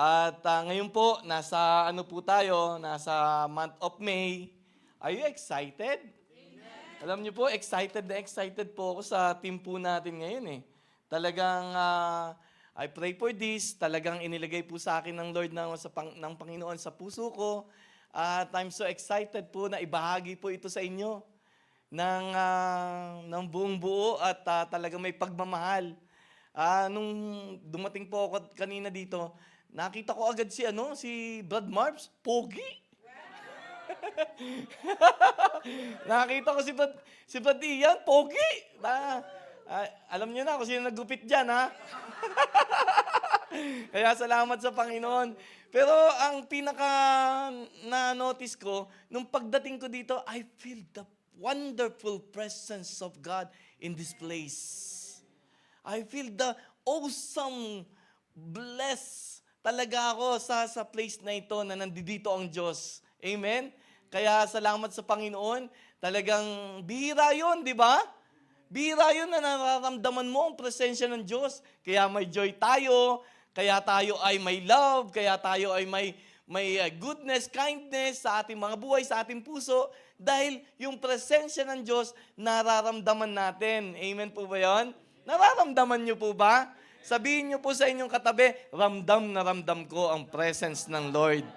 At ngayon po, nasa ano po tayo, nasa month of May. Are you excited? Alam niyo po, excited na excited po ako sa team po natin ngayon eh. Talagang I pray for this, talagang inilagay po sa akin ng Lord ng Panginoon sa puso ko. At I'm so excited po na ibahagi po ito sa inyo ng buong buo at talagang may pagmamahal. Nung dumating po ako kanina dito, nakita ko agad si Brad Marps, pogi. Nakita ko si Brad Ian, pogi. Alam niyo na kung sino naggupit diyan, ha? Kaya salamat sa Panginoon. Pero ang pinaka na-notice ko, nung pagdating ko dito, I feel the wonderful presence of God in this place. I feel the awesome bless talaga ako sa place na ito na nandito ang Diyos. Amen? Kaya salamat sa Panginoon. Talagang bihira yun, di ba? Bihira yun na nararamdaman mo ang presensya ng Diyos. Kaya may joy tayo, kaya tayo ay may love, kaya tayo ay may goodness, kindness sa ating mga buhay, sa ating puso, dahil yung presensya ng Diyos nararamdaman natin. Amen po ba yun? Nararamdaman niyo po ba? Sabihin niyo po sa inyong katabi, ramdam na ramdam ko ang presence ng Lord.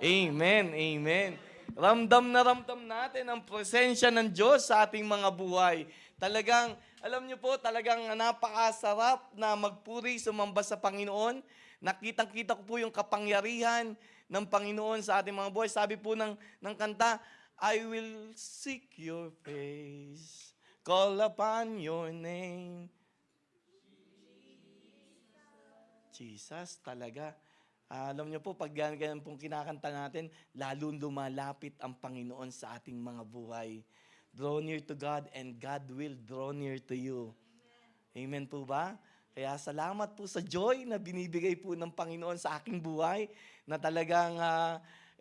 Amen, amen. Ramdam na ramdam natin ang presensya ng Diyos sa ating mga buhay. Talagang, alam niyo po, talagang napakasarap na magpuri, sumamba sa Panginoon. Nakitang-kita ko po yung kapangyarihan ng Panginoon sa ating mga buhay. Sabi po ng kanta, I will seek your face, call upon your name. Jesus, talaga. Alam niyo po, pag ganyan pong kinakanta natin, lalong lumalapit ang Panginoon sa ating mga buhay. Draw near to God and God will draw near to you. Amen po ba? Kaya salamat po sa joy na binibigay po ng Panginoon sa aking buhay, na talagang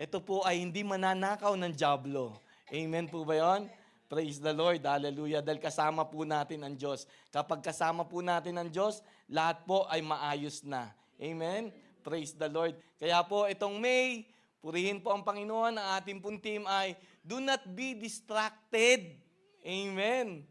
ito po ay hindi mananakaw ng dyablo. Amen po ba yon? Praise the Lord, hallelujah, dahil kasama po natin ang Diyos. Kapag kasama po natin ang Diyos, lahat po ay maayos na. Amen? Praise the Lord. Kaya po itong May, purihin po ang Panginoon. Ang ating pong team ay, do not be distracted. Amen.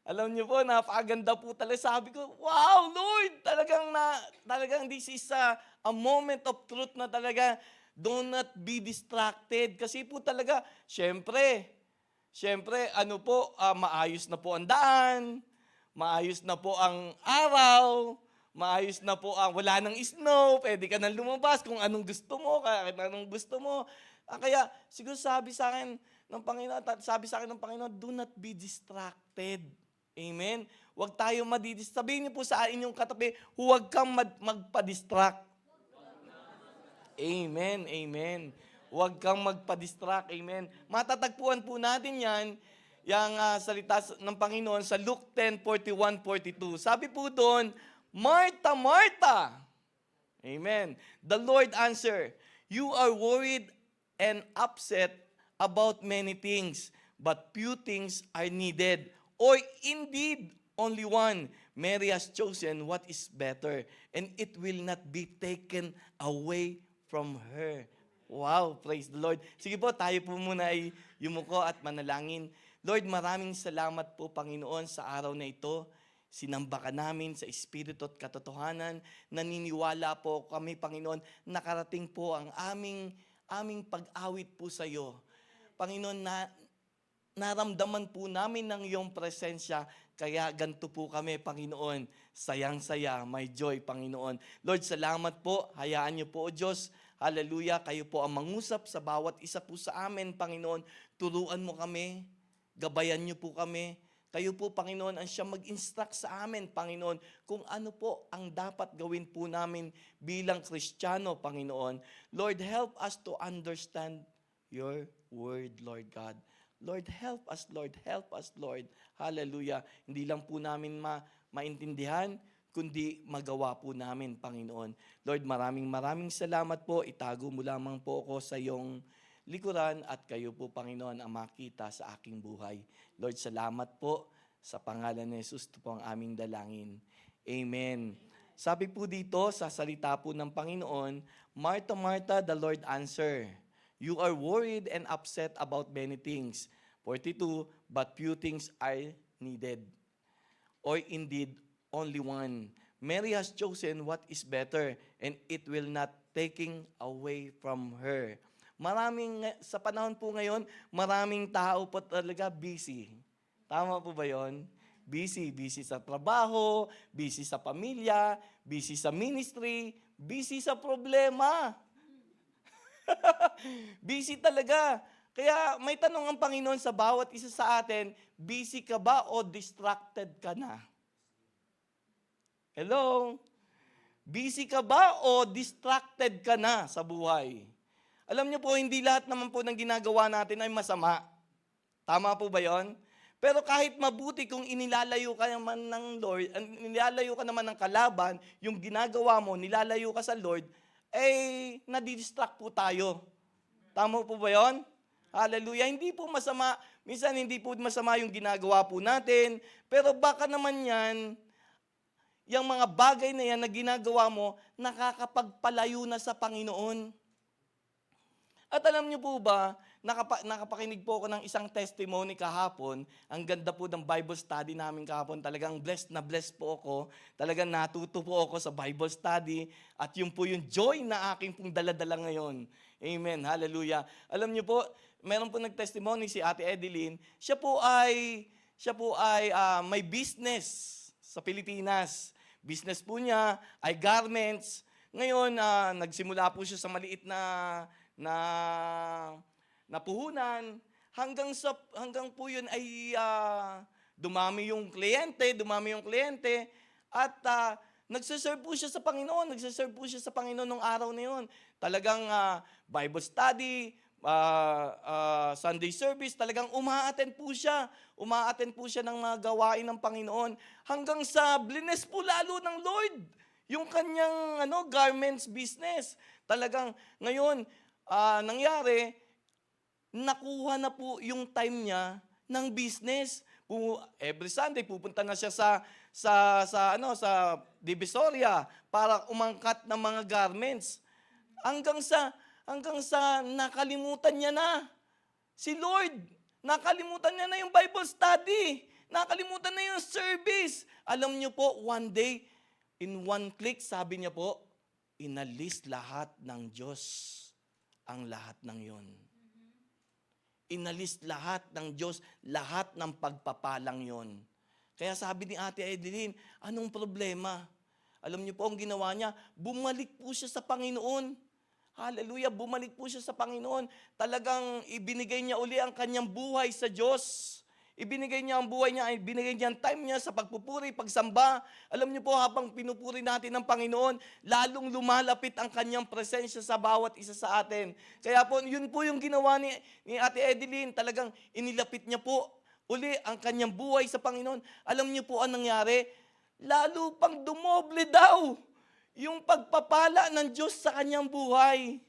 Alam niyo po, napakaganda po talaga. Sabi ko, wow, Lord, talagang this is a moment of truth na talaga, do not be distracted. Kasi po talaga, syempre, maayos na po ang daan, maayos na po ang araw, maayos na po ang wala nang snow, pwede ka nang lumabas kung anong gusto mo, kahit anong gusto mo. Kaya siguro sabi sa akin ng Panginoon, do not be distracted. Amen? Huwag tayo sabihin niyo po sa inyong katabi, huwag kang magpa-distract. Amen, amen. Huwag kang magpa-distract, amen. Matatagpuan po natin yan, yung salita ng Panginoon sa Luke 10:41-42. Sabi po doon, Martha, Martha. Amen. The Lord answered, you are worried and upset about many things, but few things are needed. Or indeed, only one. Mary has chosen what is better, and it will not be taken away from her. Wow, praise the Lord. Sige po, tayo po muna ay yumuko at manalangin. Lord, maraming salamat po, Panginoon, sa araw na ito. Sinamba ka namin sa espiritu at katotohanan. Naniniwala po kami, Panginoon, nakarating po ang aming pag-awit po sa iyo. Panginoon, naramdaman po namin ng iyong presensya, kaya ganito po kami, Panginoon. Sayang-saya, may joy, Panginoon. Lord, salamat po. Hayaan niyo po, O Diyos. Hallelujah, kayo po ang mangusap sa bawat isa po sa amin, Panginoon. Turuan mo kami, gabayan niyo po kami. Kayo po, Panginoon, ang siyang mag-instruct sa amin, Panginoon, kung ano po ang dapat gawin po namin bilang Kristiyano, Panginoon. Lord, help us to understand your word, Lord God. Lord, help us, Lord. Help us, Lord. Hallelujah. Hindi lang po namin maintindihan, kundi magawa po namin, Panginoon. Lord, maraming salamat po. Itago mo lamang po ako sa iyong likuran at kayo po, Panginoon, ang makita sa aking buhay. Lord, salamat po. Sa pangalan ni Jesus, ito po ang aming dalangin. Amen. Sabi po dito sa salita po ng Panginoon, Martha, Martha, the Lord answer, you are worried and upset about many things. 42, but few things are needed. Or indeed, only one. Mary has chosen what is better, and it will not taking away from her. Sa panahon po ngayon, maraming tao po talaga busy. Tama po ba yon? Busy sa trabaho, busy sa pamilya, busy sa ministry, busy sa problema. Busy talaga. Kaya may tanong ang Panginoon sa bawat isa sa atin, busy ka ba o distracted ka na? Hello? Busy ka ba o distracted ka na sa buhay? Alam niyo po, hindi lahat naman po ng ginagawa natin ay masama. Tama po ba yon? Pero kahit mabuti kung inilalayo ka naman ng Lord, inilalayo ka naman ng kalaban, yung ginagawa mo, nilalayo ka sa Lord, eh, nadidistract po tayo. Tama po ba yun? Hallelujah. Hindi po masama, minsan hindi po masama yung ginagawa po natin, pero baka naman yan, yung mga bagay na yan na ginagawa mo, nakakapagpalayo na sa Panginoon. At alam niyo po ba, nakapakinig po ako ng isang testimony kahapon. Ang ganda po ng Bible study namin kahapon. Talagang blessed na blessed po ako. Talagang natuto po ako sa Bible study. At yun po yung joy na aking pong daladala ngayon. Amen. Hallelujah. Alam niyo po, meron po nag-testimony si Ate Edeline. Siya po ay may business sa Pilipinas. Business po niya ay garments. Ngayon, nagsimula po siya sa maliit na puhunan hanggang po yun ay dumami yung kliyente at nagse-serve po siya sa Panginoon nung araw na yun. Talagang Bible study, Sunday service, talagang umaattend po siya ng mga gawain ng Panginoon hanggang sa blines po lalo ng Lord yung kanyang garments business. Talagang ngayon nangyari, nakuha na po yung time niya ng business. Every Sunday pupunta na siya sa Divisoria para umangkat ng mga garments. Hanggang sa nakalimutan niya na si Lord. Nakalimutan niya na yung Bible study. Nakalimutan na yung service. Alam niyo po, one day, in one click, sabi niya po, inalis lahat ng Diyos ang lahat ng yon. Inalis lahat ng Diyos, lahat ng pagpapalang yon. Kaya sabi ni Ate Edeline, anong problema? Alam niyo po ang ginawa niya, bumalik po siya sa Panginoon. Hallelujah, bumalik po siya sa Panginoon. Talagang ibinigay niya uli ang kanyang buhay sa Diyos. Ibinigay niya ang buhay niya, ibinigay niya ang time niya sa pagpupuri, pagsamba. Alam niyo po, habang pinupuri natin ng Panginoon, lalong lumalapit ang kanyang presensya sa bawat isa sa atin. Kaya po, yun po yung ginawa ni Ate Edeline. Talagang inilapit niya po uli ang kanyang buhay sa Panginoon. Alam niyo po ang nangyari? Lalo pang dumoble daw yung pagpapala ng Diyos sa kanyang buhay.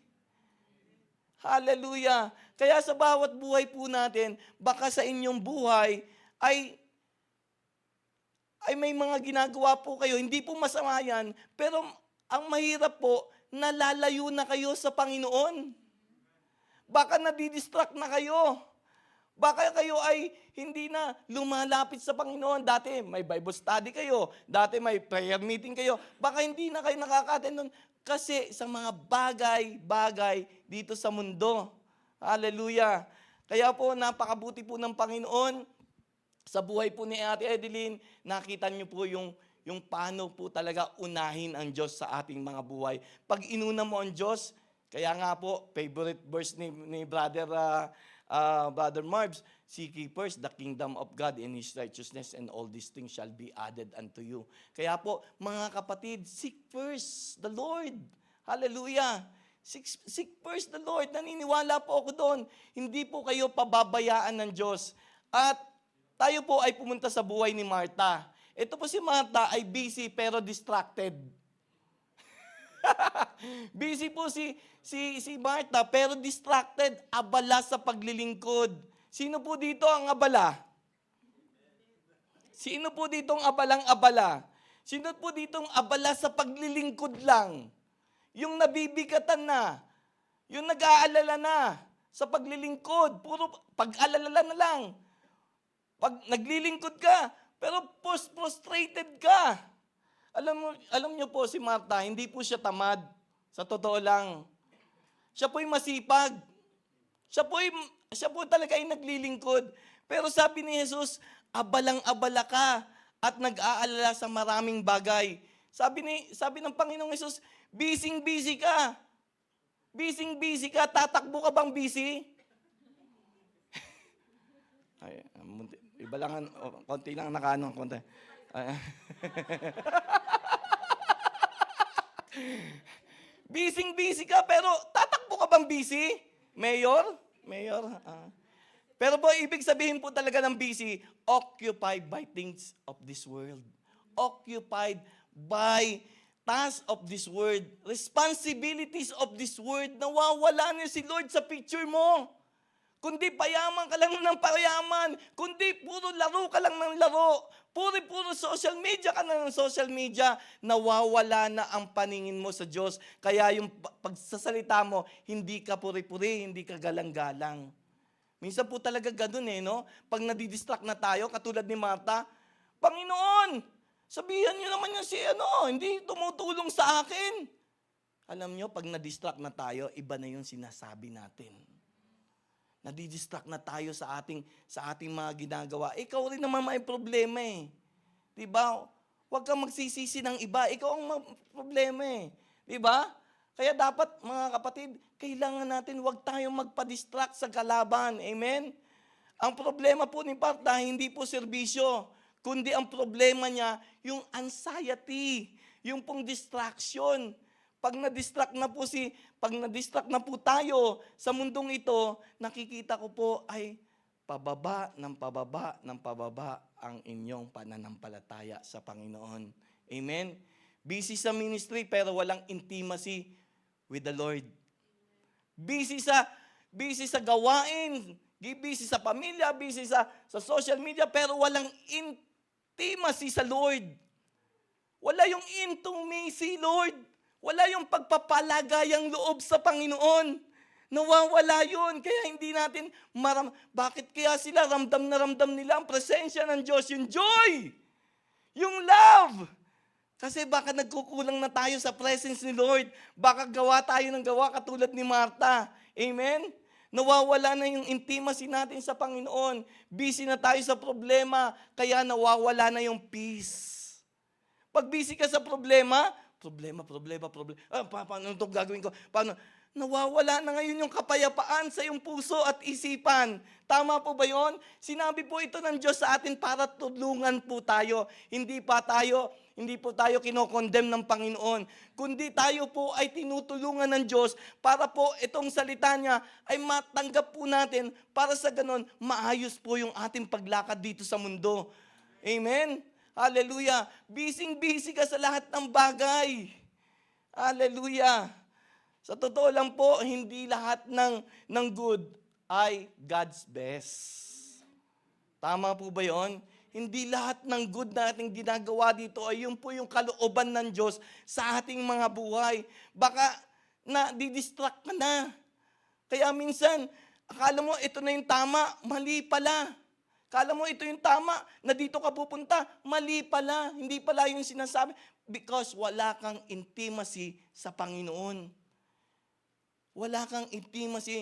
Hallelujah. Kaya sa bawat buhay po natin, baka sa inyong buhay ay may mga ginagawa po kayo. Hindi po masama yan, pero ang mahirap po, nalalayo na kayo sa Panginoon. Baka nadidistract na kayo. Baka kayo ay hindi na lumalapit sa Panginoon. Dati may Bible study kayo. Dati may prayer meeting kayo. Baka hindi na kayo nakaka-attend nun. Kasi sa mga bagay-bagay dito sa mundo. Hallelujah. Kaya po, napakabuti po ng Panginoon. Sa buhay po ni Ate Edeline, nakita niyo po yung paano po talaga unahin ang Diyos sa ating mga buhay. Pag inuna mo ang Diyos, kaya nga po, favorite verse ni Brother Marbs, seek ye first the kingdom of God and His righteousness, and all these things shall be added unto you. Kaya po, mga kapatid, seek first the Lord. Hallelujah. Seek first the Lord. Naniniwala po ako doon. Hindi po kayo pababayaan ng Diyos. At tayo po ay pumunta sa buhay ni Martha. Ito po si Martha ay busy pero distracted. Busy po si Martha pero distracted, abala sa paglilingkod. Sino po dito ang abala? Sino po dito ang abalang-abala? Sino po ditong abala sa paglilingkod lang? Yung nabibigatan na, yung nag-aalala na sa paglilingkod, puro pag-alala na lang. Pag naglilingkod ka, pero frustrated ka. Alam niyo po si Martha, hindi po siya tamad. Sa totoo lang. Siya po'y masipag. Siya po talaga ay naglilingkod. Pero sabi ni Jesus, abalang-abala ka at nag-aalala sa maraming bagay. Sabi ng Panginoong Jesus, busy-busy ka. Busy-busy ka. Tatakbo ka bang busy? Ay, iba lang, konti lang nakaano, konti. Busy ka, pero tatakbo ka bang busy? Mayor? Pero po, ibig sabihin po talaga ng busy, occupied by things of this world. Occupied by tasks of this world. Responsibilities of this world. Nawawala na si Lord sa picture mo. Kundi payaman ka lang ng payaman. Kundi puro laro ka lang ng laro. Puro social media ka na ng social media. Nawawala na ang paningin mo sa Diyos. Kaya yung pagsasalita mo, hindi ka puri-puri, hindi ka galang-galang. Minsan po talaga ganun no? Pag nadidistract na tayo, katulad ni Martha, Panginoon, sabihan niyo naman yan si hindi tumutulong sa akin. Alam niyo, pag nadistract na tayo, iba na yung sinasabi natin. Nadidistract na tayo sa ating mga ginagawa. Ikaw rin naman may problema Diba? Huwag kang magsisisi ng iba. Ikaw ang problema Diba? Kaya dapat, mga kapatid, kailangan natin huwag tayong magpa-distract sa kalaban. Amen? Ang problema po ni Martha, hindi po serbisyo, kundi ang problema niya, yung anxiety, yung pong distraction. Pag na-distract na po tayo sa mundong ito, nakikita ko po ay pababa ang inyong pananampalataya sa Panginoon. Amen? Busy sa ministry pero walang intimacy with the Lord. Busy sa gawain, busy sa pamilya, busy sa social media, pero walang intimacy sa Lord. Wala yung intimacy, Lord. Wala yung pagpapalagayang loob sa Panginoon. Nawawala yun. Kaya hindi natin bakit kaya sila ramdam na ramdam nila ang presensya ng Diyos, yung joy, yung love. Kasi baka nagkukulang na tayo sa presence ni Lord. Baka gawa tayo ng gawa katulad ni Martha. Amen? Nawawala na yung intimacy natin sa Panginoon. Busy na tayo sa problema, kaya nawawala na yung peace. Pag busy ka sa problema. Paano ito gagawin ko? Paano? Nawawala na ngayon yung kapayapaan sa iyong puso at isipan. Tama po ba yun? Sinabi po ito ng Diyos sa atin para tulungan po tayo. Hindi po tayo kinokondem ng Panginoon. Kundi tayo po ay tinutulungan ng Diyos para po itong salita niya ay matanggap po natin para sa ganon maayos po yung ating paglakad dito sa mundo. Amen? Hallelujah. Busy ka sa lahat ng bagay. Hallelujah. Sa totoo lang po, hindi lahat ng good ay God's best. Tama po ba yun? Hindi lahat ng good na ating ginagawa dito ay yun po yung kalooban ng Diyos sa ating mga buhay. Baka didistract ka na. Kaya minsan, akala mo ito na yung tama, mali pala. Akala mo ito yung tama, na dito ka pupunta, mali pala. Hindi pala yung sinasabi. Because wala kang intimacy sa Panginoon. Wala kang intimacy,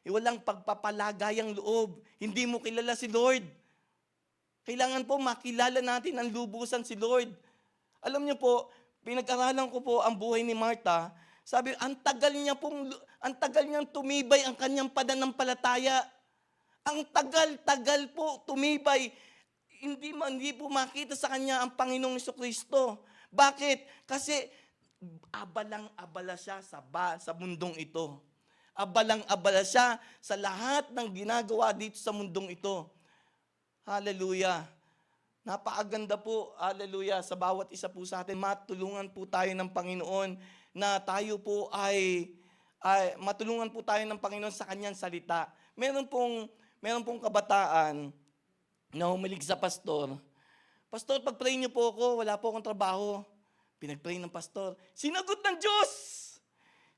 walang pagpapalagayang loob. Hindi mo kilala si Lord. Kailangan po makilala natin ang lubusan si Lord. Alam niyo po, pinag-aralan ko po ang buhay ni Martha. Sabi, ang tagal niyang tumibay ang kanyang pananampalataya. Ang tagal po tumibay. Hindi po makita sa kanya ang Panginoong Jesucristo. Bakit? Kasi abalang-abala siya sa mundong ito. Abalang-abala siya sa lahat ng ginagawa dito sa mundong ito. Hallelujah. Napakaganda po, hallelujah, sa bawat isa po sa atin. Matulungan po tayo ng Panginoon na tayo po ay matulungan po tayo ng Panginoon sa kanyang salita. Meron pong kabataan na humilig sa pastor. Pastor, pag-pray niyo po ako, wala po akong trabaho. Pinag-pray ng pastor. Sinagot ng Diyos!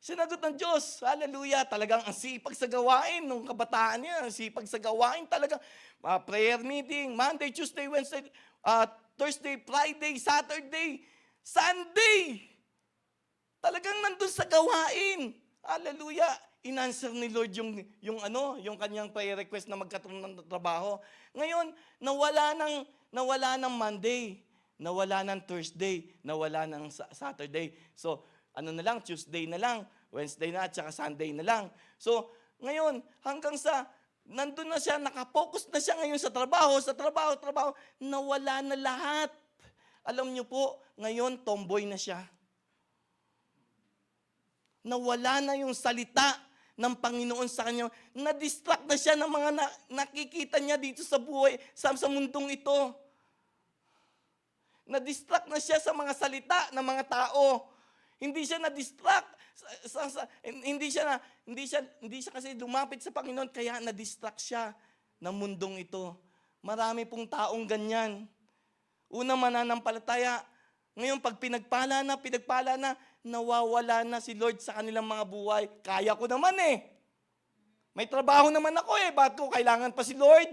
Sinagot ng Diyos. Hallelujah. Talagang ang sipag sa gawain nung kabataan niya. Ang sipag sa gawain talaga. Prayer meeting, Monday, Tuesday, Wednesday, Thursday, Friday, Saturday, Sunday. Talagang nandun sa gawain. Hallelujah. In-answer ni Lord yung kanyang prayer request na magkaroon ng trabaho. Ngayon, nawala ng Monday, nawala ng Thursday, nawala ng Saturday. So, ano na lang, Tuesday na lang, Wednesday na, at saka Sunday na lang. So, ngayon, hanggang sa, nandun na siya, nakapokus na siya ngayon sa trabaho, nawala na lahat. Alam niyo po, ngayon, tomboy na siya. Nawala na yung salita ng Panginoon sa kanya. Na-distract na siya ng mga nakikita niya dito sa buhay, sa mundong ito. Na-distract na siya sa mga salita ng mga tao. Hindi siya na-distract. Hindi siya kasi lumapit sa Panginoon, kaya na-distract siya ng mundong ito. Marami pong taong ganyan. Una, mananampalataya. Ngayon, pag pinagpala na, nawawala na si Lord sa kanilang mga buhay. Kaya ko naman eh. May trabaho naman ako eh. Bakit ko kailangan pa si Lord?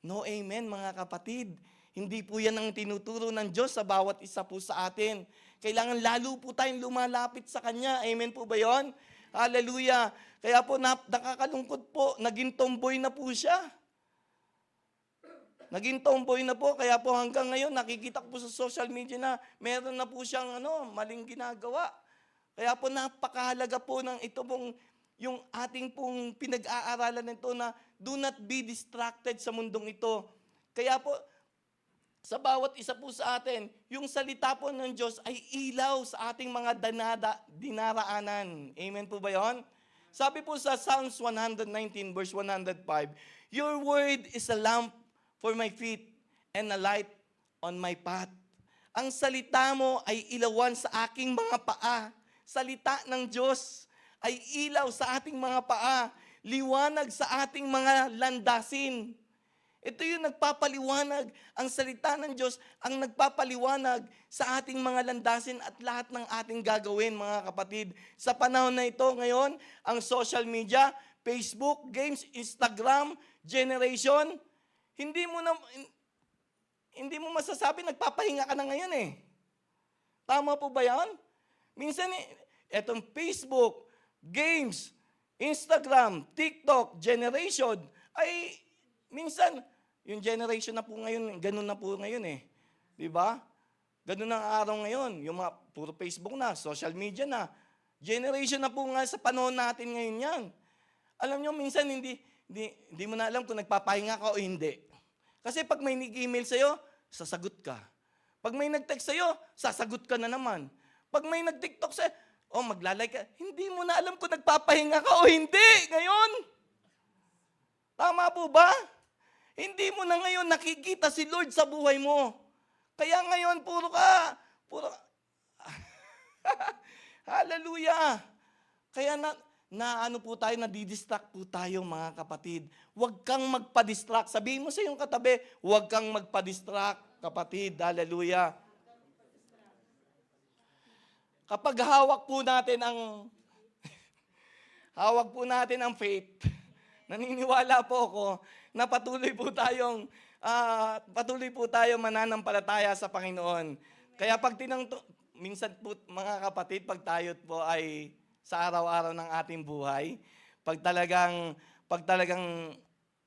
No, amen mga kapatid. Hindi po yan ang tinuturo ng Diyos sa bawat isa po sa atin. Kailangan lalo po tayong lumalapit sa Kanya. Amen po ba yun? Hallelujah. Kaya po nakakalungkot po, naging tomboy na po siya. Naging tomboy na po, kaya po hanggang ngayon nakikita ko po sa social media na meron na po siyang maling ginagawa. Kaya po napakahalaga po ng ito pong yung ating pong pinag-aaralan nito na do not be distracted sa mundong ito. Kaya po sa bawat isa po sa atin, yung salita po ng Diyos ay ilaw sa ating mga dinaraanan. Amen po ba yun? Sabi po sa Psalms 119 verse 105, your word is a lamp for my feet and a light on my path. Ang salita mo ay ilawan sa aking mga paa. Salita ng Diyos ay ilaw sa ating mga paa. Liwanag sa ating mga landasin. Ito yung nagpapaliwanag. Ang salita ng Diyos ang nagpapaliwanag sa ating mga landasin at lahat ng ating gagawin, mga kapatid. Sa panahon na ito ngayon, ang social media, Facebook, games, Instagram, generation, hindi mo masasabi nagpapahinga ka na ngayon eh. Tama po ba yan? Minsan, etong Facebook, games, Instagram, TikTok, generation, ay minsan, yung generation na po ngayon, ganun na po ngayon eh. Di ba? Ganun ang araw ngayon. Yung mga puro Facebook na, social media na. Generation na po nga sa panahon natin ngayon yan. Alam nyo, minsan hindi mo na alam kung nagpapahinga ka o hindi. Kasi pag may nag-email sa'yo, sasagot ka. Pag may nag-text sa'yo, sasagot ka na naman. Pag may nag-TikTok sa'yo, maglalike ka. Hindi mo na alam kung nagpapahinga ka o hindi ngayon. Tama po ba? Hindi mo na ngayon nakikita si Lord sa buhay mo. Kaya ngayon, puro hallelujah. Kaya ano po tayo, nadidistract po tayo mga kapatid. Huwag kang magpa-distract. Sabihin mo sa iyong katabi, huwag kang magpa-distract, kapatid. Hallelujah. Kapag hawak po natin ang faith, naniniwala po ako na patuloy po tayong mananampalataya sa Panginoon. Kaya minsan po mga kapatid, pag tayo po ay sa araw-araw ng ating buhay, pag talagang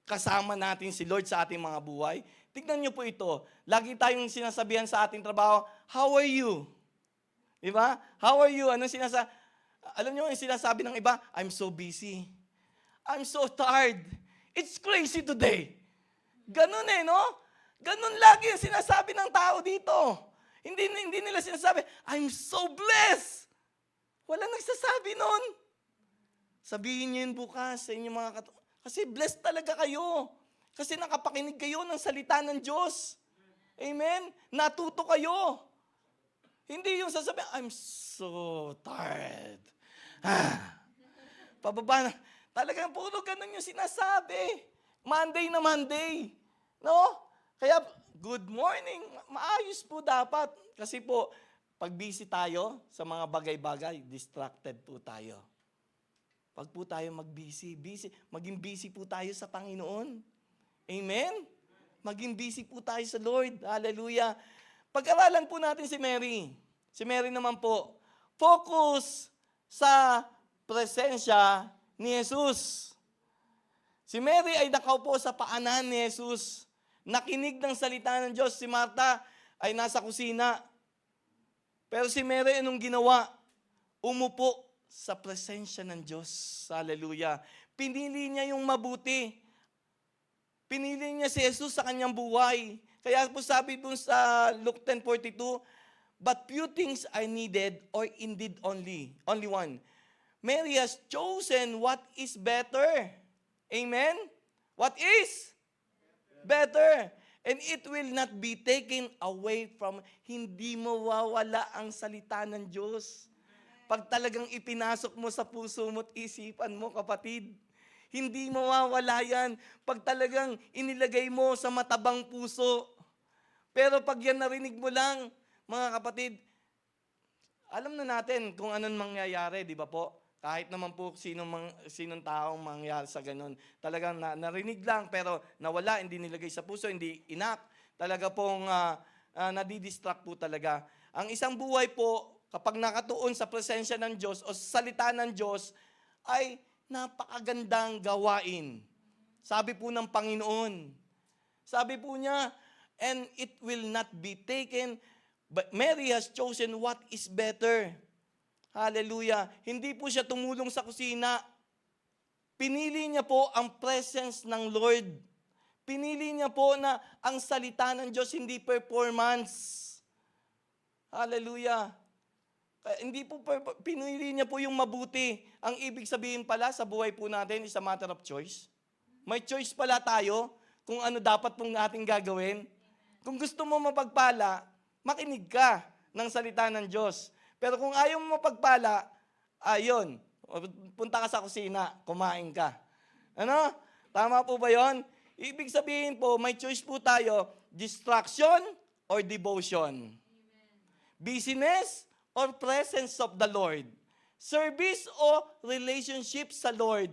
kasama natin si Lord sa ating mga buhay, tignan niyo po ito. Lagi tayong sinasabihan sa ating trabaho, how are you? Di ba? How are you? Alam niyo yung sinasabi ng iba? I'm so busy. I'm so tired. It's crazy today. Ganun no? Ganun lagi yung sinasabi ng tao dito. Hindi nila sinasabi, I'm so blessed. Wala nagsasabi nun. Sabihin niyo yun bukas sa inyong mga kasi blessed talaga kayo. Kasi nakapakinig kayo ng salita ng Diyos. Amen? Natuto kayo. Hindi yung sasabihin, I'm so tired. Pababa na. Talagang puro ganun yung sinasabi. Monday na Monday. No? Kaya Good morning. Maayos po dapat. Kasi po, pag busy tayo sa mga bagay-bagay, distracted po tayo. Pag po tayo maging busy po tayo sa Panginoon. Amen? Maging busy po tayo sa Lord. Hallelujah. Pag-aralan po natin si Mary. Si Mary naman po, focus sa presensya ni Jesus. Si Mary ay nakaupo sa paanan ni Jesus. Nakinig ng salita ng Diyos. Si Martha ay nasa kusina. Pero si Mary, anong ginawa? Umupo sa presensya ng Diyos. Hallelujah. Pinili niya yung mabuti. Pinili niya si Jesus sa kanyang buhay. Kaya po sabi po sa Luke 10:42, but few things are needed, or indeed only one. Mary has chosen what is better. Amen? What is better. And it will not be taken away from, hindi mawawala ang salita ng Diyos. Pag talagang ipinasok mo sa puso mo at isipan mo, kapatid, hindi mawawala yan. Pag talagang inilagay mo sa matabang puso. Pero pag yan narinig mo lang, mga kapatid, alam na natin kung anong mangyayari, di ba po? Kahit naman po sinong taong mangyayari sa ganun. Talagang narinig lang, pero nawala, hindi nilagay sa puso, hindi inak. Talaga pong nadidistract po talaga. Ang isang buhay po, kapag nakatuon sa presensya ng Diyos o sa salita ng Diyos, ay napakagandang gawain. Sabi po ng Panginoon. Sabi po niya, and it will not be taken, but Mary has chosen what is better. Hallelujah. Hindi po siya tumulong sa kusina. Pinili niya po ang presence ng Lord. Pinili niya po na ang salita ng Diyos, hindi performance. Hallelujah. Hindi po, pinili niya po yung mabuti. Ang ibig sabihin pala sa buhay po natin is a matter of choice. May choice pala tayo kung ano dapat pong ating gagawin. Kung gusto mo mapagpala, makinig ka ng salita ng Diyos. Pero kung ayaw mo mapagpala, ayun, punta ka sa kusina, kumain ka. Ano? Tama po ba yon? Ibig sabihin po, may choice po tayo, distraction or devotion. Busyness or presence of the Lord. Service o relationship sa Lord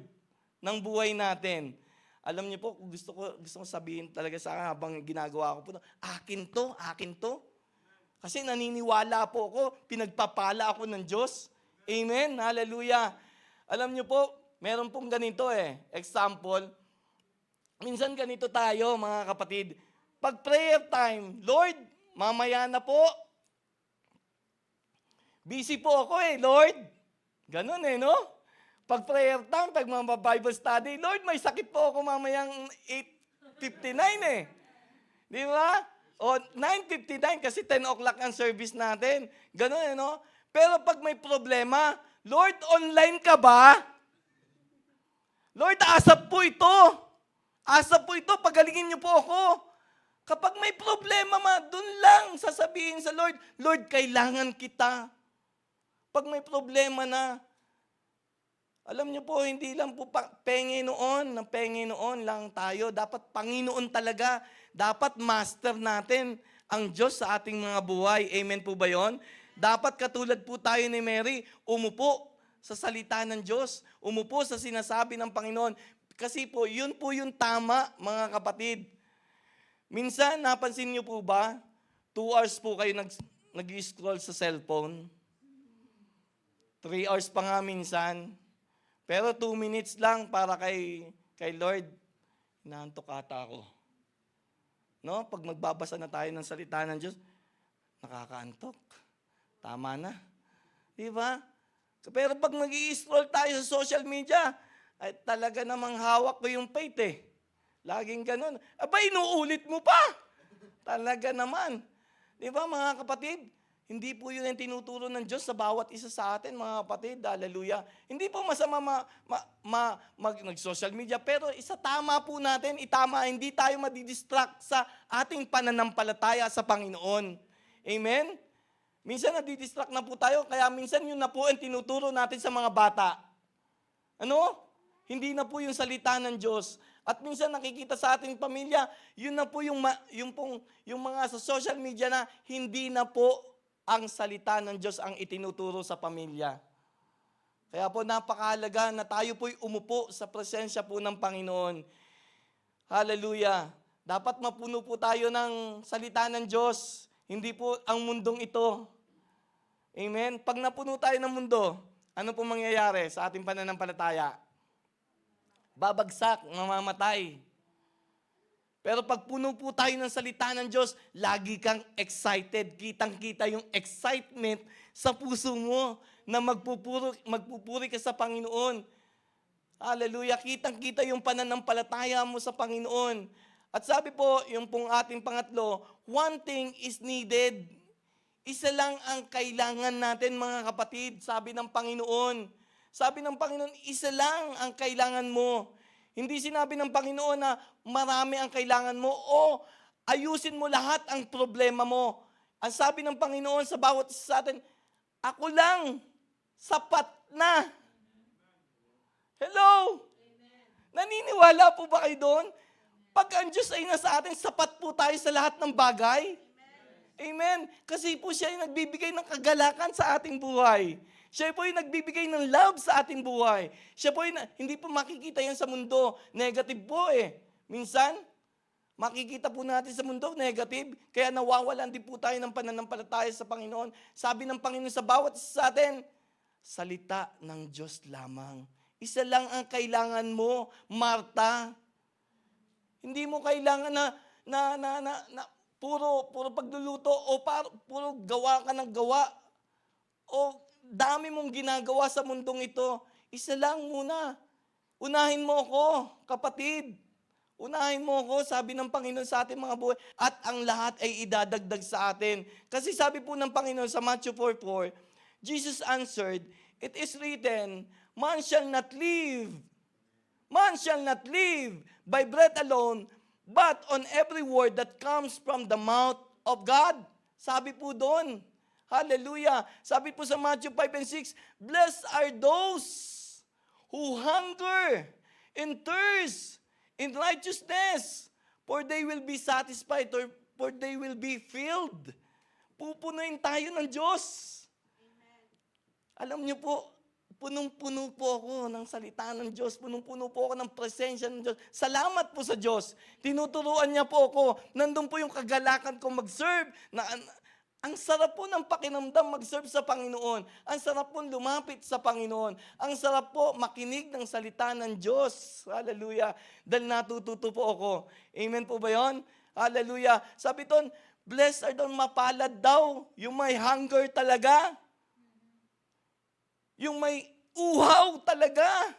ng buhay natin. Alam niyo po, gusto ko sabihin talaga sa akin habang ginagawa ko po, akin to. Kasi naniniwala po ako, pinagpapala ako ng Diyos. Amen? Hallelujah. Alam niyo po, meron pong ganito example, minsan ganito tayo mga kapatid, pag prayer time, Lord, mamaya na po, busy po ako Lord. Ganun no? Pag prayer time, pag mga Bible study, Lord, may sakit po ako mamayang 8:59 Di ba? O 9:59 kasi 10 o'clock ang service natin. Ganun no? Pero pag may problema, Lord, online ka ba? Lord, asap po ito. Pagalingin niyo po ako. Kapag may problema dun lang sasabihin sa Lord, Lord, kailangan kita. Pag may problema na, alam niyo po, hindi lang po pengi noon lang tayo. Dapat Panginoon talaga. Dapat master natin ang Diyos sa ating mga buhay. Amen po ba yon? Dapat katulad po tayo ni Mary, umupo sa salita ng Diyos. Umupo sa sinasabi ng Panginoon. Kasi po, yun po yung tama, mga kapatid. Minsan, napansin niyo po ba, 2 hours po kayo nag-scroll sa cellphone. 3 hours pa nga minsan. Pero 2 minutes lang para kay Lord. Inaantok ata ako. No? Pag magbabasa na tayo ng salita ng Diyos, nakakaantok. Tama na. Di ba? Pero pag nag-i-scroll tayo sa social media, ay talaga namang hawak ko yung faith Laging ganun. Aba, inuulit mo pa. Talaga naman. Di ba mga kapatid? Hindi po yun ang tinuturo ng Diyos sa bawat isa sa atin, mga kapatid. Hallelujah. Hindi po masama nag-social media, pero isa tama po natin, itama, hindi tayo madidistract sa ating pananampalataya sa Panginoon. Amen? Minsan nadidistract na po tayo, kaya minsan yun na po ang tinuturo natin sa mga bata. Ano? Hindi na po yung salita ng Diyos. At minsan nakikita sa ating pamilya, yun na po yung mga sa social media na hindi na po ang salita ng Diyos ang itinuturo sa pamilya. Kaya po napakahalaga na tayo po'y umupo sa presensya po ng Panginoon. Hallelujah! Dapat mapuno po tayo ng salita ng Diyos, hindi po ang mundong ito. Amen? Pag napuno tayo ng mundo, ano po mangyayari sa ating pananampalataya? Babagsak, mamamatay. Pero pag puno po tayo ng salita ng Diyos, lagi kang excited. Kitang-kita yung excitement sa puso mo na magpupuri ka sa Panginoon. Hallelujah. Kitang-kita yung pananampalataya mo sa Panginoon. At sabi po, yung pong ating pangatlo, one thing is needed. Isa lang ang kailangan natin, mga kapatid, sabi ng Panginoon. Sabi ng Panginoon, isa lang ang kailangan mo. Hindi sinabi ng Panginoon na marami ang kailangan mo o ayusin mo lahat ang problema mo. Ang sabi ng Panginoon sa bawat isa sa atin, ako lang, sapat na. Hello? Naniniwala po ba kayo doon? Pag ang Diyos ay nasa atin, sapat po tayo sa lahat ng bagay. Amen. Kasi po siya ay nagbibigay ng kagalakan sa ating buhay. Siya po ay nagbibigay ng love sa ating buhay. Siya po ay hindi po makikita yan sa mundo. Negative po eh. Minsan, makikita po natin sa mundo, negative. Kaya nawawalan din po tayo ng pananampalataya sa Panginoon. Sabi ng Panginoon sa bawat isa sa atin, salita ng Diyos lamang. Isa lang ang kailangan mo, Marta. Hindi mo kailangan na puro pagluluto o puro gawa ka ng gawa o dami mong ginagawa sa mundong ito. Isa lang muna. Unahin mo ako, kapatid. Unahin mo ako, sabi ng Panginoon sa ating mga buhay. At ang lahat ay idadagdag sa atin. Kasi sabi po ng Panginoon sa Matthew 4:4, Jesus answered, it is written, man shall not live by bread alone, but on every word that comes from the mouth of God. Sabi po doon. Hallelujah. Sabi po sa Matthew 5 and 6, blessed are those who hunger and thirst in righteousness, for they will be satisfied, or for they will be filled. Pupunuin tayo ng Diyos. Amen. Alam niyo po, punong-puno po ako ng salita ng Diyos. Punong-puno po ako ng presensya ng Diyos. Salamat po sa Diyos. Tinuturuan niya po ako. Nandun po yung kagalakan ko mag-serve. Ang sarap po ng pakinamdam mag-serve sa Panginoon. Ang sarap po lumapit sa Panginoon. Ang sarap po makinig ng salita ng Diyos. Hallelujah. Dahil natututo po ako. Amen po ba yun? Hallelujah. Sabi doon, blessed are doon, mapalad daw. Yung may hunger talaga. Yung may uhaw talaga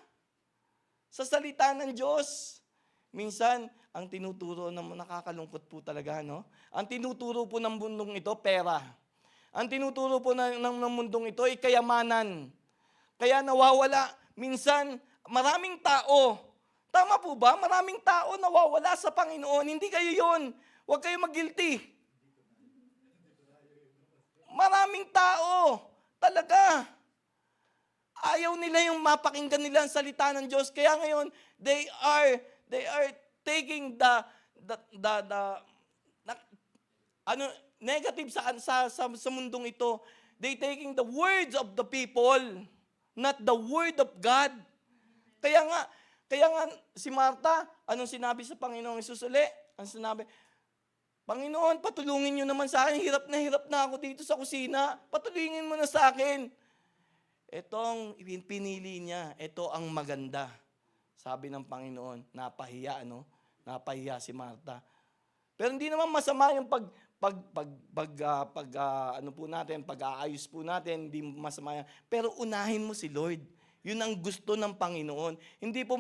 sa salita ng Diyos. Minsan, ang tinuturo na nakakalungkot po talaga, no? Ang tinuturo po ng mundong ito, pera. Ang tinuturo po ng mundong ito ay kayamanan. Kaya nawawala, minsan, maraming tao. Tama po ba? Maraming tao nawawala sa Panginoon. Hindi kayo yun. Huwag kayo mag-guilty. Maraming tao. Talaga. Ayaw nila yung mapakinggan nila ang salita ng Diyos. Kaya ngayon, they are taking the negative sa mundong ito. They taking the words of the people, not the word of God. Kaya nga si Marta, anong sinabi sa Panginoong Hesus uli? Ang sinabi, Panginoon, patulungin niyo naman sa akin. Hirap na ako dito sa kusina. Patulungin mo na sa akin. Itong pinili niya, ito ang maganda. Sabi ng Panginoon, napahiya, ano? Napahiya si Marta. Pero hindi naman masama yung pag-aayos po natin, hindi masama yan. Pero unahin mo si Lord. Yun ang gusto ng Panginoon. Hindi po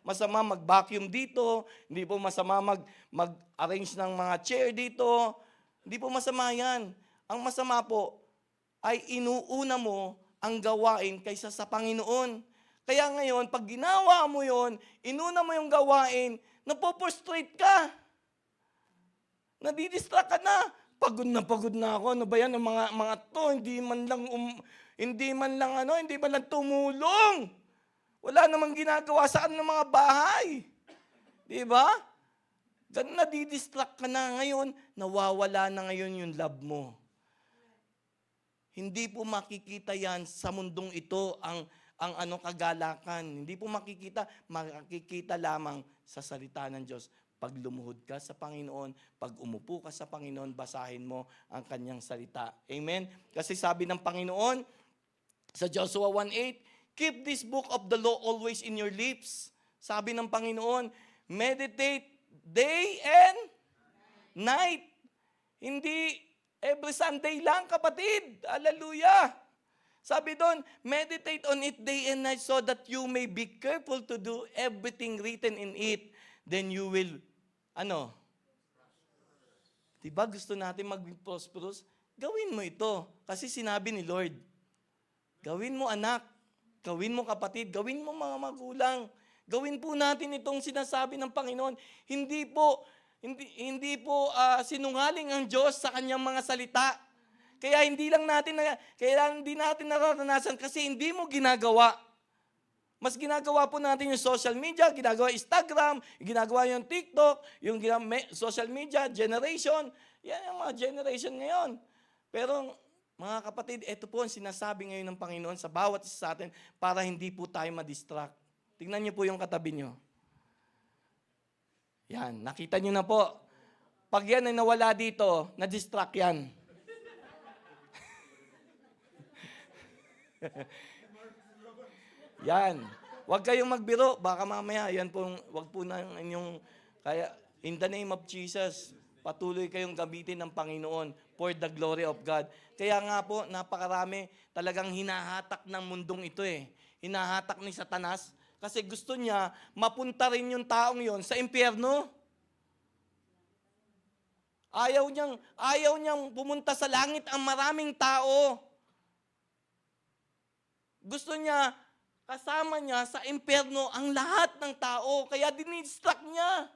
masama mag-vacuum dito, hindi po masama mag-arrange ng mga chair dito. Hindi po masama yan. Ang masama po ay inuuna mo ang gawain kaysa sa Panginoon. Kaya ngayon, pag ginawa mo yon, inuna mo yung gawain, napoprostrate ka. Nadidistract ka na. Pagod na ako. Ano ba yan? Ang mga to, hindi man lang tumulong. Wala namang ginagawa sa ng mga bahay. Di ba? Nadidistract ka na ngayon, nawawala na ngayon yung love mo. Hindi po makikita yan sa mundong ito ang kagalakan. Hindi po makikita lamang sa salita ng Diyos. Pag lumuhod ka sa Panginoon, pag umupo ka sa Panginoon, basahin mo ang kanyang salita. Amen? Kasi sabi ng Panginoon sa Joshua 1:8, keep this book of the law always in your lips. Sabi ng Panginoon, meditate day and night. Hindi every Sunday lang, kapatid. Hallelujah. Sabi doon, meditate on it day and night so that you may be careful to do everything written in it. Then you will, diba gusto natin maging prosperous? Gawin mo ito. Kasi sinabi ni Lord, gawin mo anak, gawin mo kapatid, gawin mo mga magulang. Gawin po natin itong sinasabi ng Panginoon. Hindi po sinungaling ang Diyos sa kanyang mga salita. Kaya hindi natin nararanasan kasi hindi mo ginagawa. Mas ginagawa po natin yung social media, ginagawa Instagram, ginagawa yung TikTok, yung social media, generation. Yan ang mga generation ngayon. Pero mga kapatid, ito po ang sinasabi ngayon ng Panginoon sa bawat isa sa atin para hindi po tayo ma-distract. Tingnan niyo po yung katabi niyo. Yan, nakita niyo na po. Pag yan ay nawala dito, na-distract yan. Yan. Huwag kayong magbiro. Baka mamaya, wag po na inyong, kaya, in the name of Jesus, patuloy kayong gamitin ng Panginoon for the glory of God. Kaya nga po, napakarami talagang hinahatak ng mundong ito eh. Hinahatak ni Satanas kasi gusto niya mapunta rin yung taong yon sa impyerno. Ayaw niyang pumunta sa langit ang maraming tao. Gusto niya, kasama niya sa impyerno ang lahat ng tao. Kaya dinidistract niya.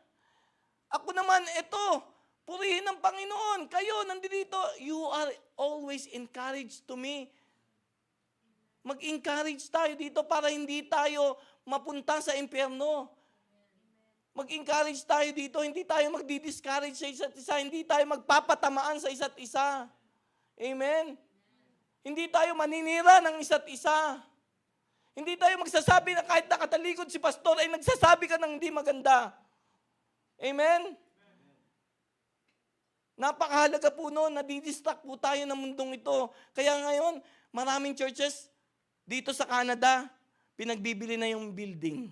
Ako naman, ito, purihin ng Panginoon. Kayo, nandito, you are always encouraged to me. Mag-encourage tayo dito para hindi tayo mapunta sa impyerno. Mag-encourage tayo dito, hindi tayo magdi-discourage sa isa't isa, hindi tayo magpapatamaan sa isa't isa. Amen? Hindi tayo maninira ng isa't isa. Hindi tayo magsasabi na kahit nakatalikod si pastor ay nagsasabi ka ng hindi maganda. Amen? Napakahalaga po noon, nadidistract po tayo ng mundong ito. Kaya ngayon, maraming churches dito sa Canada, pinagbibili na yung building.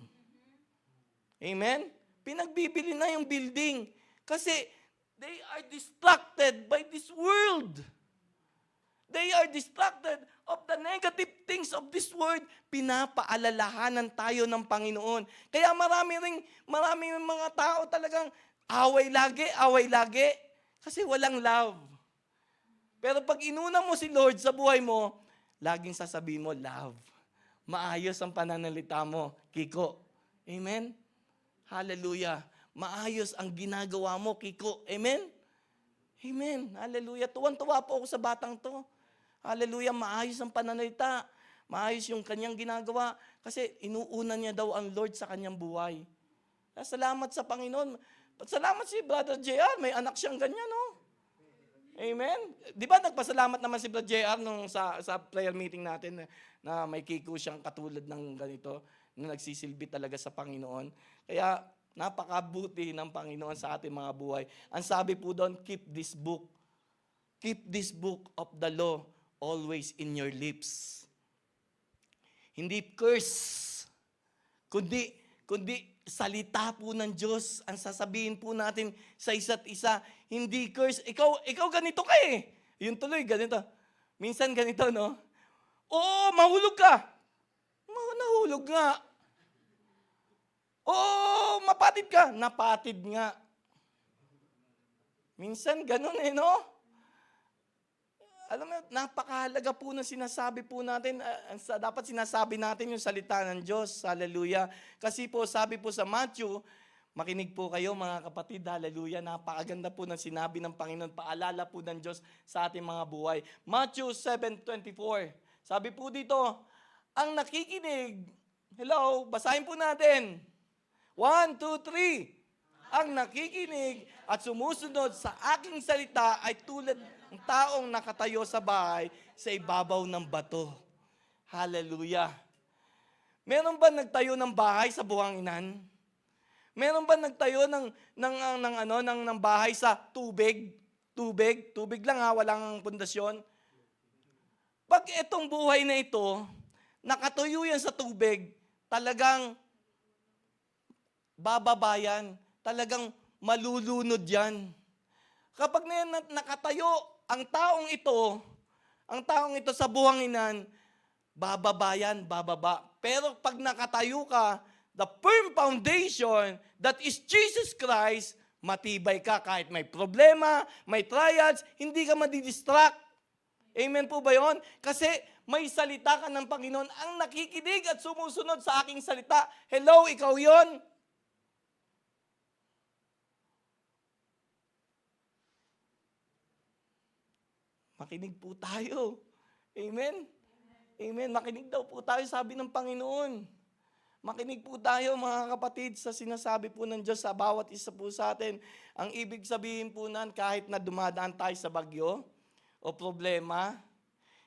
Amen? Pinagbibili na yung building. Kasi they are distracted by this world. They are distracted of the negative things of this world. Pinapaalalahanan tayo ng Panginoon. Kaya maraming mga tao talagang away lagi. Kasi walang love. Pero pag inuna mo si Lord sa buhay mo, laging sasabihin mo, love. Maayos ang pananalita mo, Kiko. Amen? Hallelujah. Maayos ang ginagawa mo, Kiko. Amen? Amen. Hallelujah. Tuwan-tuwa po ako sa batang to. Hallelujah. Maayos ang pananalita. Maayos yung kanyang ginagawa. Kasi inuuna niya daw ang Lord sa kanyang buhay. Salamat sa Panginoon. Salamat si Brother JR. May anak siyang ganyan, no? Amen? Di ba nagpasalamat naman si Brother JR nung sa prayer meeting natin na may Kiko siyang katulad ng ganito na nagsisilbi talaga sa Panginoon. Kaya napakabuti ng Panginoon sa ating mga buhay. Ang sabi po doon, keep this book of the law always in your lips. Hindi curse, kundi salita po ng Diyos ang sasabihin po natin sa isa't isa. Hindi curse. Ikaw ganito ka eh. Yung tuloy, ganito. Minsan ganito, no? Oo, mahulog ka. Nahulog nga. Oo, mapatid ka. Napatid nga. Minsan ganun eh, no? Alam mo, napakahalaga po ng sinasabi po natin. Dapat sinasabi natin yung salita ng Diyos. Hallelujah. Kasi po, sabi po sa Matthew, makinig po kayo mga kapatid, hallelujah. Napakaganda po ng sinabi ng Panginoon. Paalala po ng Diyos sa ating mga buhay. Matthew 7:24. Sabi po dito, ang nakikinig, hello, basahin po natin. 1, 2, 3. ang nakikinig at sumusunod sa aking salita ay tulad ng taong nakatayo sa bahay sa ibabaw ng bato. Hallelujah. Meron ba nagtayo ng bahay sa buhanginan? Meron ba nagtayo ng bahay sa tubig? Tubig lang ha, walang pundasyon. Pag itong buhay na ito, nakatuyo yan sa tubig, talagang bababayan, talagang malulunod yan. Kapag nakatayo ang taong ito sa buhanginan, bababayan, bababa. Pero pag nakatayo ka, the firm foundation that is Jesus Christ, matibay ka kahit may problema, may trials, hindi ka madidistract. Amen po ba yun? Kasi may salita ka ng Panginoon ang nakikinig at sumusunod sa aking salita. Hello, ikaw yon? Makinig po tayo. Amen? Amen. Makinig daw po tayo, sabi ng Panginoon. Makinig po tayo mga kapatid sa sinasabi po ng Diyos sa bawat isa po sa atin. Ang ibig sabihin po nan, kahit na dumadaan tayo sa bagyo o problema,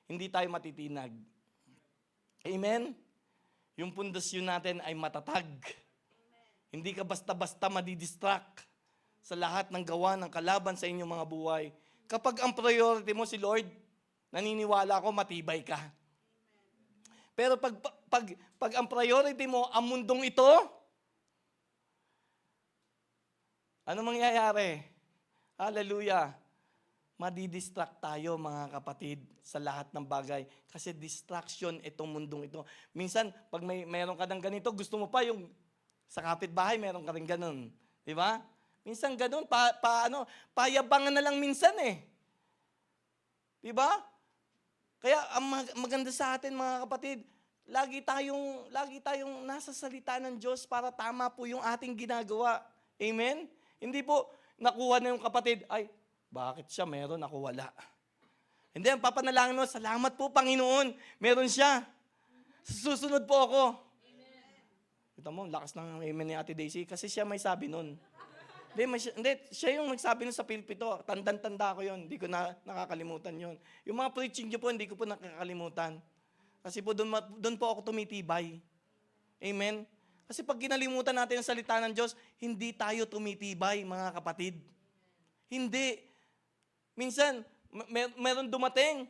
hindi tayo matitinag. Amen? Yung pundasyon natin ay matatag. Hindi ka basta-basta madidistract sa lahat ng gawa ng kalaban sa inyong mga buhay. Kapag ang priority mo si Lord, naniniwala ako matibay ka. Pero pag ang priority mo ang mundong ito, ano mangyayari? Hallelujah. Madidistract tayo mga kapatid sa lahat ng bagay. Kasi distraction itong mundong ito. Minsan, pag mayroon ka ng ganito, gusto mo pa yung sa kapitbahay, meron ka rin ganun. Di ba? Minsan ganun, payabangan na lang minsan eh. Di ba? Kaya ang maganda sa atin mga kapatid, lagi tayong nasa salita ng Diyos para tama po yung ating ginagawa. Amen? Hindi po nakuha na yung kapatid, ay, bakit siya meron, ako wala. Hindi, ang papanalangin mo, salamat po Panginoon, meron siya. Susunod po ako. Kita mo, lakas ng amen ni Ate Daisy kasi siya may sabi nun. Hindi, siya yung nagsabi nun sa pulpito. Tanda ko yun. Hindi ko nakakalimutan yun. Yung mga preaching niyo po, hindi ko po nakakalimutan. Kasi po doon po ako tumitibay. Amen? Kasi pag ginalimutan natin ang salita ng Diyos, hindi tayo tumitibay, mga kapatid. Hindi. Minsan, meron dumating.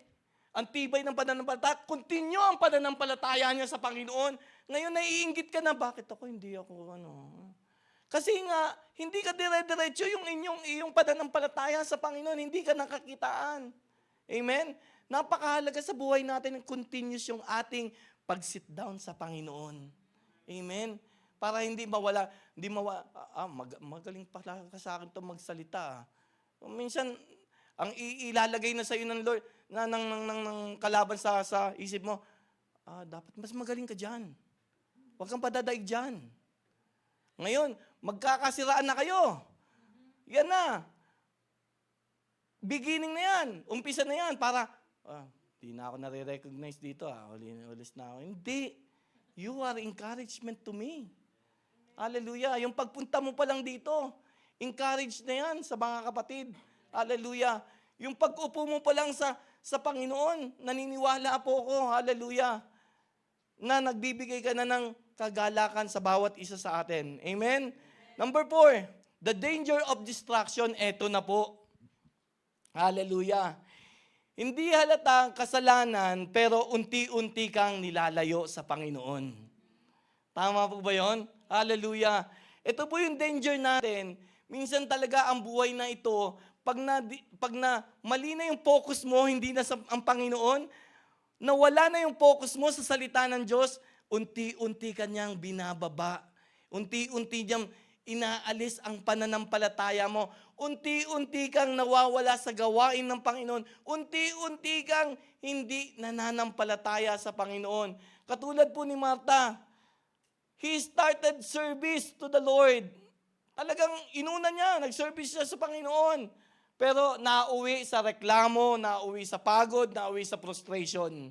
Ang tibay ng pananampalataya, continue ang pananampalataya niya sa Panginoon. Ngayon, naiinggit ka na, bakit ako hindi ako, Kasi nga, hindi ka dire-diretso yung iyong pananampalataya sa Panginoon, hindi ka nakakitaan. Amen? Napakahalaga sa buhay natin, continuous yung ating pag-sit down sa Panginoon. Amen? Para hindi mawala, magaling pala ka sa akin itong magsalita. Minsan, ang ilalagay na sa iyo ng Lord, ng kalaban sa isip mo, dapat mas magaling ka dyan. Huwag kang padadaig dyan. Ngayon, magkakasiraan na kayo. Yan na. Beginning na yan. Umpisa na yan para, di na ako nare-recognize dito. Ulis na ako. Hindi. You are encouragement to me. Hallelujah. Yung pagpunta mo pa lang dito, encourage na yan sa mga kapatid. Hallelujah. Yung pag-upo mo pa lang sa Panginoon, naniniwala po ako. Hallelujah. Na nagbibigay ka na ng kagalakan sa bawat isa sa atin. Amen? Number 4, the danger of distraction, eto na po. Hallelujah. Hindi halatang kasalanan, pero unti-unti kang nilalayo sa Panginoon. Tama po ba yun? Hallelujah. Ito po yung danger natin. Minsan talaga ang buhay na ito, pag na mali na yung focus mo, hindi na ang Panginoon, nawala na yung focus mo sa salita ng Diyos, unti-unti kanyang binababa. Unti-unti niyang inaalis ang pananampalataya mo. Unti-unti kang nawawala sa gawain ng Panginoon. Unti-unti kang hindi nananampalataya sa Panginoon. Katulad po ni Martha, he started service to the Lord. Talagang inuna niya, nag-service siya sa Panginoon. Pero nauwi sa reklamo, nauwi sa pagod, nauwi sa frustration.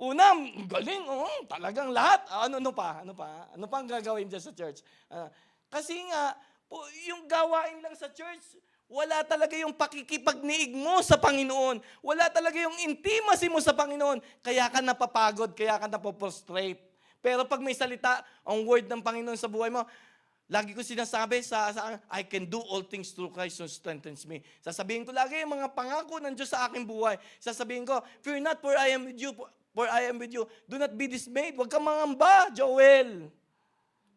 Una, galing, talagang lahat. Ano pa ang gagawin dyan sa church? Kasi nga, Yung gawain lang sa church, wala talaga yung pakikipagniig mo sa Panginoon. Wala talaga yung intimacy mo sa Panginoon. Kaya ka napapagod, kaya ka napoprostrate. Pero pag may salita, ang word ng Panginoon sa buhay mo, lagi ko sinasabi I can do all things through Christ who strengthens me. Sasabihin ko lagi yung mga pangako ng Diyos sa aking buhay. Sasabihin ko, fear not, for I am with you. For I am with you. Do not be dismayed. Huwag kang mangamba, Joel.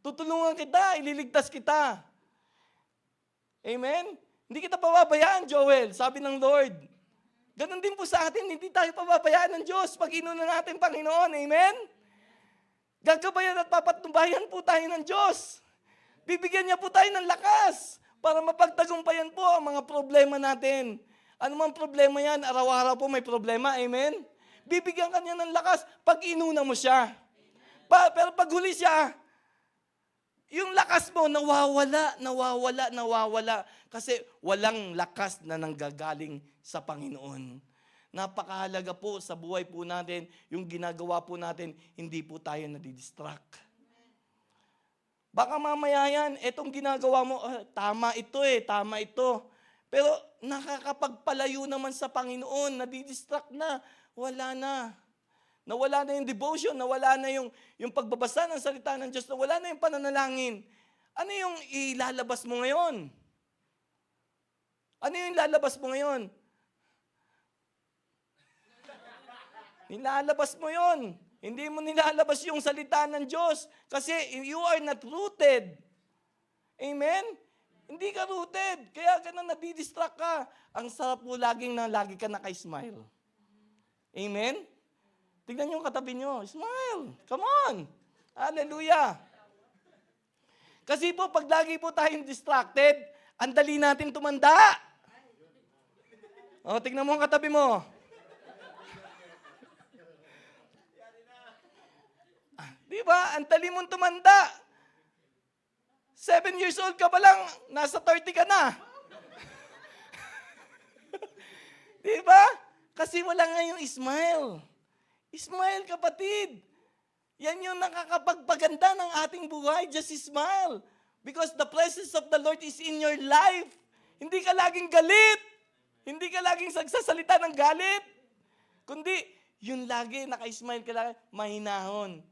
Tutulungan kita, ililigtas kita. Amen? Hindi kita pababayaan, Joel, sabi ng Lord. Ganon din po sa atin, hindi tayo pababayaan ng Diyos pag inuna natin, Panginoon. Amen? Gagabayan at papatnubayan po tayo ng Diyos. Bibigyan niya po tayo ng lakas para mapagtagumpayan po ang mga problema natin. Ano mang problema yan, araw-araw po may problema. Amen? Bibigyan ka niya ng lakas pag inuna mo siya. Pero pag huli siya, yung lakas mo nawawala. Kasi walang lakas na nanggagaling sa Panginoon. Napakahalaga po sa buhay po natin, yung ginagawa po natin, hindi po tayo nadidistract. Baka mamaya yan, etong ginagawa mo, tama ito. Pero nakakapagpalayo naman sa Panginoon, nadidistract na, wala na. Nawala na yung devotion, nawala na yung pagbabasa ng salita ng Diyos, nawala na yung pananalangin. Ano yung ilalabas mo ngayon? Ano yung ilalabas mo ngayon? Nilalabas mo yon. Hindi mo nilalabas yung salita ng Diyos kasi you are not rooted. Amen? Hindi ka rooted. Kaya ka na nadidistract ka. Ang sarap mo lagi ka naka-smile. Amen? Tignan niyo yung katabi niyo. Smile. Come on. Hallelujah. Kasi po, pag lagi po tayong distracted, ang dali natin tumanda. O, tignan mo ang katabi mo. Diba? Ang dali mong tumanda. 7 years old ka pa lang, nasa 30 ka na. Diba? Kasi wala nga yung smile. Smile, kapatid. Yan yung nakakapagpaganda ng ating buhay. Just smile. Because the presence of the Lord is in your life. Hindi ka laging galit. Hindi ka laging sagsasalita ng galit. Kundi, yun lagi, naka-smile ka lagi, mahinahon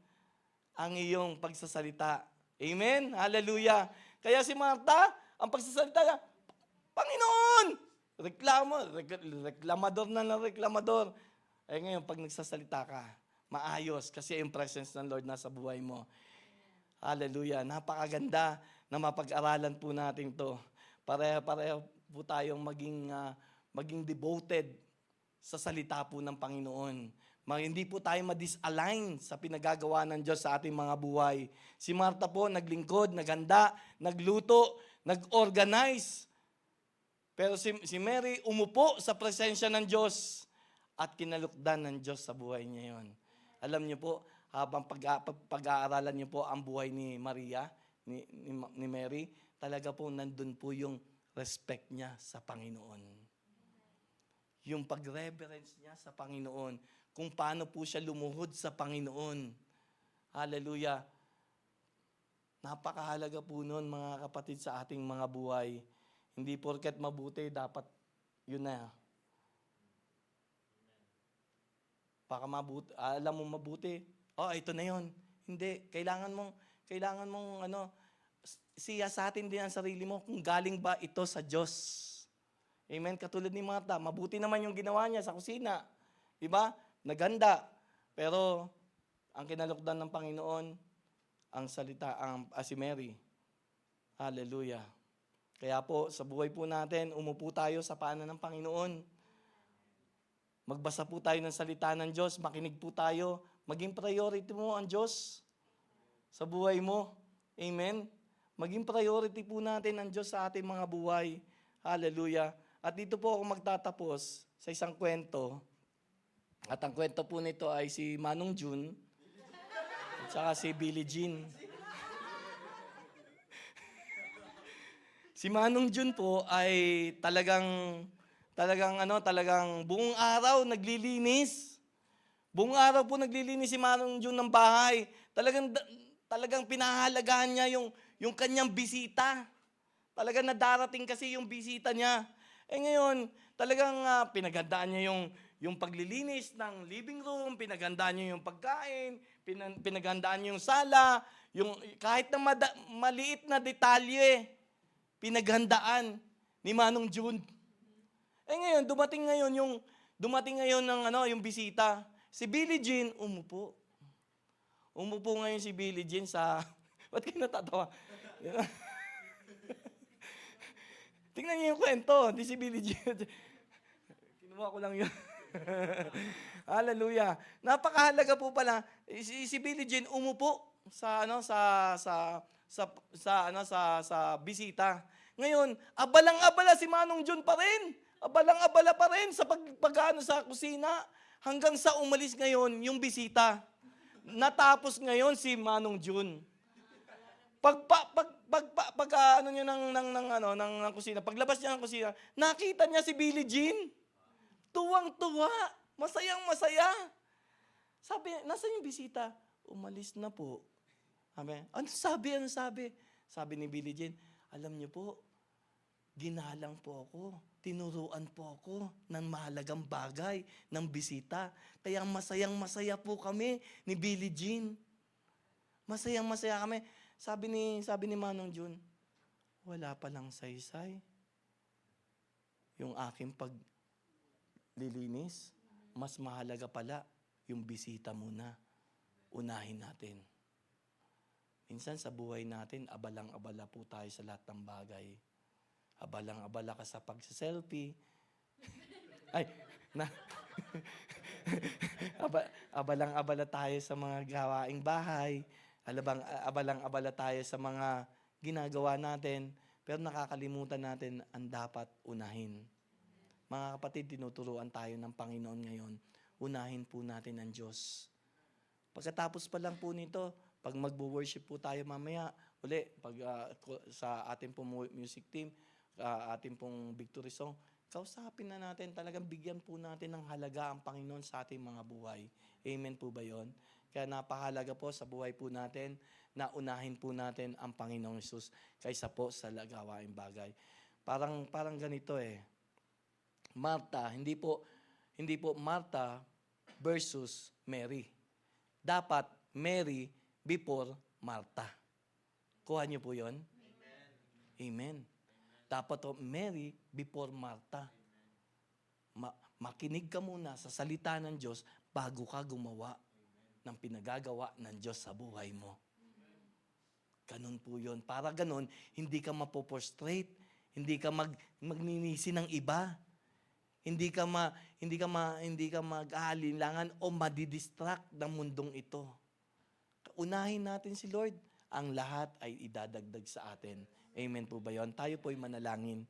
ang iyong pagsasalita. Amen? Hallelujah. Kaya si Martha, ang pagsasalita niya, Panginoon! Reklamador na ng reklamador. Eh ngayon, pag nagsasalita ka, maayos kasi yung presence ng Lord nasa buhay mo. Hallelujah. Napakaganda na mapag-aralan po natin to. Pareho po tayong maging devoted sa salita po ng Panginoon. Hindi po tayo ma-disalign sa pinagagawa ng Diyos sa ating mga buhay. Si Martha po, naglingkod, naghanda, nagluto, nag-organize. Pero si Mary, umupo sa presensya ng Diyos at kinalukdan ng Diyos sa buhay niya yon. Alam niyo po, habang pag-aaralan niyo po ang buhay ni Maria, ni Mary, talaga po nandun po yung respect niya sa Panginoon. Yung pag-reverence niya sa Panginoon. Kung paano po siya lumuhod sa Panginoon. Hallelujah. Napakahalaga po nun, mga kapatid, sa ating mga buhay. Hindi porket mabuti, dapat yun na. Baka mabuti, alam mo mabuti, ito na yun. Hindi, kailangan mong siyasatin din ang sarili mo kung galing ba ito sa Diyos. Amen? Katulad ni Martha, mabuti naman yung ginawa niya sa kusina. Diba? Naganda. Pero, ang kinalukdan ng Panginoon, ang salita, si Mary. Hallelujah. Kaya po, sa buhay po natin, umupo tayo sa paanan ng Panginoon. Magbasa po tayo ng salita ng Diyos, makinig po tayo. Maging priority mo ang Diyos sa buhay mo. Amen? Maging priority po natin ang Diyos sa ating mga buhay. Hallelujah. At dito po ako magtatapos sa isang kwento. At ang kwento po nito ay si Manong Jun at saka si Billie Jean. Si Manong Jun po ay talagang buong araw naglilinis. Buong araw po naglilinis si Manong Jun ng bahay. Talagang pinahahalagahan niya yung kanyang bisita. Talagang nadarating kasi yung bisita niya. Eh ngayon, talagang pinaghandaan niya yung paglilinis ng living room, pinaghandaan niya yung pagkain, pinaghandaan niya yung sala, yung kahit na maliit na detalye, pinaghandaan ni Manong June. Eh ngayon, dumating ngayon yung bisita. Si Billie Jean umupo. Umupo ngayon si Billie Jean sa ba't kayo natatawa? Tingnan niyo yung kwento, di si Billie Jean. Kinuha ko lang yun. Hallelujah. Napakahalaga po pala si Billie Jean umupo sa bisita. Ngayon, abalang-abala si Manong John pa rin. Abalang-abala pa rin sa pag sa kusina hanggang sa umalis ngayon yung bisita. Natapos ngayon si Manong Jun. Ng kusina, paglabas niya ng kusina, nakita niya si Billie Jean. Tuwang-tuwa, masayang-masaya. Sabi, nasaan yung bisita? Umalis na po. Ano sabi? Sabi ni Billie Jean, alam niyo po, ginalang po ako. Tinuruan po ako ng mahalagang bagay ng bisita. Kaya masayang-masaya po kami ni Billie Jean. Masayang-masaya kami. Sabi ni Manong Jun, wala palang saysay. Yung aking paglilinis, mas mahalaga pala yung bisita muna. Unahin natin. Minsan sa buhay natin, abalang-abala po tayo sa lahat ng bagay. Abalang-abala ka sa pagsa-selfie. Abalang-abala tayo sa mga gawaing bahay. Abalang-abala tayo sa mga ginagawa natin. Pero nakakalimutan natin ang dapat unahin. Mga kapatid, tinuturuan tayo ng Panginoon ngayon. Unahin po natin ang Diyos. Pagkatapos pa lang po nito, pag magbo-worship po tayo mamaya, sa ating pong music team, ating pong victory song, kausapin na natin, talagang bigyan po natin ng halaga ang Panginoon sa ating mga buhay. Amen po ba yon? Kaya napahalaga po sa buhay po natin na unahin po natin ang Panginoong Hesus kaysa po sa gawaing bagay. Parang ganito Martha, hindi po Martha versus Mary. Dapat Mary before Martha. Kuha niyo po yon? Amen. Dapat Mary before Martha. Makinig ka muna sa salita ng Diyos bago ka gumawa ng pinagagawa ng Diyos sa buhay mo. Ganun po yun. Para ganun, hindi ka mapoprostrate, hindi ka magninisi ng iba, hindi ka mag-aalinlangan o madidistract ng mundong ito. Unahin natin si Lord. Ang lahat ay idadagdag sa atin. Amen po ba yun? Tayo po'y manalangin.